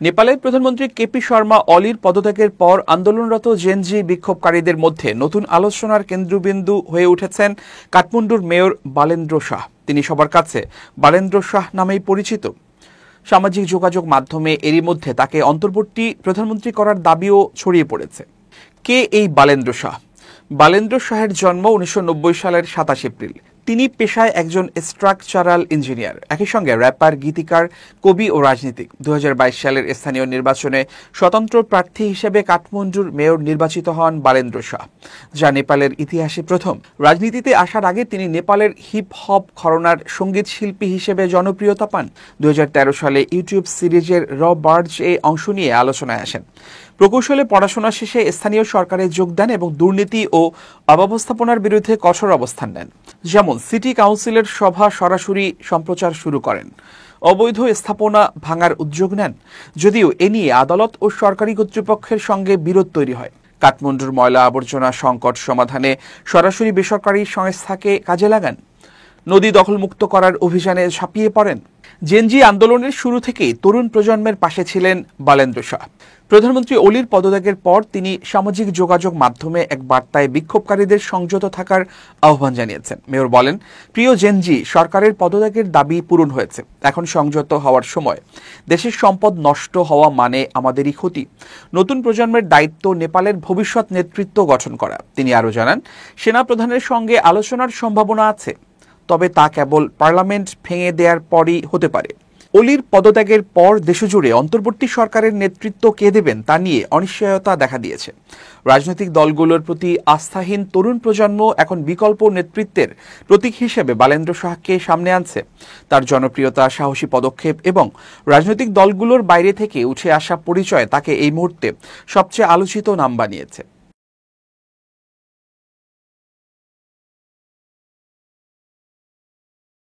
নেপালের প্রধানমন্ত্রী কেপি শর্মা অলির পদত্যাগের পর আন্দোলনরত জেনজি বিক্ষোভকারীদের মধ্যে নতুন আলোচনার কেন্দ্রবিন্দু হয়ে উঠেছেন কাঠমান্ডুর মেয়র বালেন্দ্র শাহ। তিনি সবার কাছে বালেন্দ্র শাহ নামেই পরিচিত। সামাজিক যোগাযোগ মাধ্যমে এরই মধ্যে তাকে অন্তর্বর্তী প্রধানমন্ত্রী করার দাবিও ছড়িয়ে পড়েছে। কে এই বালেন্দ্র শাহ? বালেন্দ্র শাহের জন্ম 1990 সালের 27 এপ্রিল। তিনি পেশায় একজন স্ট্রাকচারাল ইঞ্জিনিয়ার, একই সঙ্গে র্যাপার, গীতিকার, কবি ও রাজনীতিক। 2022 সালের স্থানীয় নির্বাচনে স্বতন্ত্র প্রার্থী হিসেবে কাঠমান্ডুর মেয়র নির্বাচিত হন বালেন্দ্র শাহ, যা নেপালের ইতিহাসে প্রথম। রাজনীতিতে আসার আগে তিনি নেপালের হিপ হপ ঘরানার সঙ্গীত শিল্পী হিসেবে জনপ্রিয়তা পান। 2013 সালে ইউটিউব সিরিজের র বার্জ এ অংশ নিয়ে আলোচনায় আসেন। প্রকৌশলে পড়াশোনা শেষে স্থানীয় সরকারে যোগ দেন এবং দুর্নীতি ও অব্যবস্থাপনার বিরুদ্ধে কঠোর অবস্থান নেন। যেমন সিটি কাউন্সিলের সভা সরাসরি সম্প্রচার শুরু করেন, অবৈধ স্থাপনা ভাঙার উদ্যোগ নেন, যদিও এ নিয়ে আদালত ও সরকারি কর্তৃপক্ষের সঙ্গে বিরোধ তৈরি হয়। কাঠমান্ডুর ময়লা আবর্জনা সংকট সমাধানে সরাসরি বেসরকারি সংস্থাকে কাজে লাগান। নদী দখলমুক্ত করার অভিযানে ঝাঁপিয়ে পড়েন। জেনজি আন্দোলনের শুরু থেকেই তরুণ প্রজন্মের পাশে ছিলেন বালেন্দ্র শাহ। প্রধানমন্ত্রী অলির পদত্যাগের পর তিনি সামাজিক যোগাযোগ মাধ্যমে এক বার্তায় বিক্ষোভকারীদের সংযত থাকার আহ্বান জানিয়েছেন। মেয়র বলেন, প্রিয় জেনজি, সরকারের পদত্যাগের দাবি পূরণ হয়েছে, এখন সংযত হওয়ার সময়। দেশের সম্পদ নষ্ট হওয়া মানে আমাদেরই ক্ষতি। নতুন প্রজন্মের দায়িত্ব নেপালের ভবিষ্যৎ নেতৃত্ব গঠন করা। তিনি আরও জানান, সেনাপ্রধানের সঙ্গে আলোচনার সম্ভাবনা আছে, তবে তা কেবল পার্লামেন্ট ভেঙে দেওয়ার পরই হতে পারে। অলির পদত্যাগের পর দেশজুড়ে অন্তর্বর্তী সরকারের নেতৃত্ব কে দেবেন তা নিয়ে অনিশ্চয়তা দেখা দিয়েছে। রাজনৈতিক দলগুলোর প্রতি আস্থাহীন তরুণ প্রজন্ম এখন বিকল্প নেতৃত্বের প্রতীক হিসেবে বালেন্দ্র শাহকে সামনে আনছে। তার জনপ্রিয়তা, সাহসী পদক্ষেপ এবং রাজনৈতিক দলগুলোর বাইরে থেকে উঠে আসা পরিচয় তাকে এই মুহূর্তে সবচেয়ে আলোচিত নাম বানিয়েছে।